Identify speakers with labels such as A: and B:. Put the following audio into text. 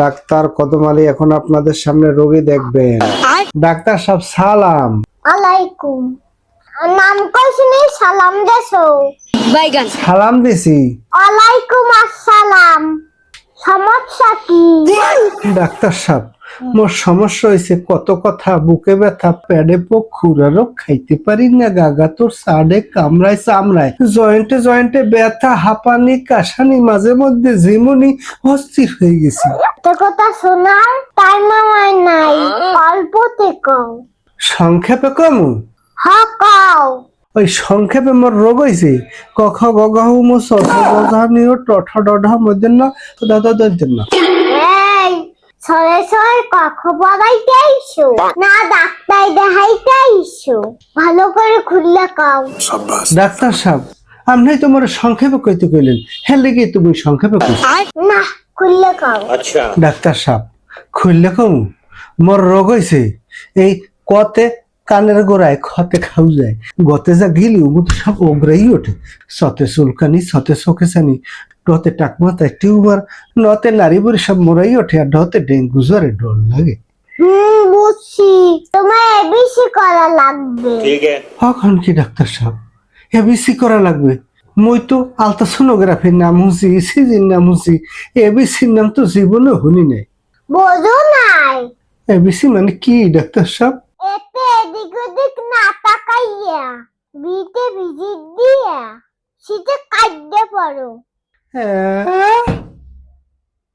A: Doctor কদম আলী এখন আপনাদের সামনে রোগী দেখবেন। ডাক্তার সাহেব সালাম
B: আলাইকুম। নাম কইছিনি সালাম দেছো?
C: বাইগান
A: সালাম দিছি।
B: আলাইকুম আসসালাম। সমস্যা কি?
A: ডাক্তার সাহেব মোর সমস্যা হয়েছে, কত কথা, বুকে ব্যথা, পেটে পোক, খুরারও খাইতে পারি না, গাগা তোর সাডে কামড়ায় চামড়ায়, জয়েন্টে জয়েন্টে ব্যথা, হাঁপানি, কাশানি, মাঝে মধ্যে ঝিমুনি, অস্থির হয়ে গেছি।
B: তো কথা শোনার টাইম আমার নাই, অল্পতে কও।
A: সংক্ষেপে কমু?
B: হ কও।
A: ওই সংক্ষেপে মোর রোগ হয়েছে কখ গগহ মো সথ গজানিও টঠ ডঢ মধ্যে না দাদা দন্তের না।
B: এই সরে সরে কখ পড়াইতে আইছো না ডাক্তার দেখাইতে আইছো? ভালো করে খুললে কও।
A: ডাক্তার সাহেব আপনি তো মোর সংক্ষেপে কইতে কইলেন, হ্যাঁ লেগে তুমি সংক্ষেপে কইছ।
B: না খুললে কও।
A: ডাক্তার সাহেব খুললে কমু? মোর রোগ হয়েছে এই কতে কানের গোড়ায় খতে খাও যায়, গতে যা গিলি উমুত সব ওগরাই ওঠে, সতে চুলকানি, সতে চোখে চানি, ডতে টাকমাথায় টিউমার, নতে নারী বুড়ি সব মোরাই ওঠে, আর ডতে ডেঙ্গু জ্বরে ডর লাগে।
B: বুঝছি, তোমার এবিসি করা লাগবে।
A: এখন কি ডাক্তার সাহেব এবিসি করা লাগবে? মই তো আলট্রাসোনোগ্রাফির নাম শুনছি, ইসিজির নাম শুনছি, এবিসির নাম তো জীবনে শুনি নাই।
B: বোঝো নাই?
A: এবিসি মানে কি ডাক্তার সাহেব?
B: এতে এদিক ওদিক না তাকাইয়া বিতে ভিজিট দিয়া শীতে কাটতে পারো।
A: হ্যাঁ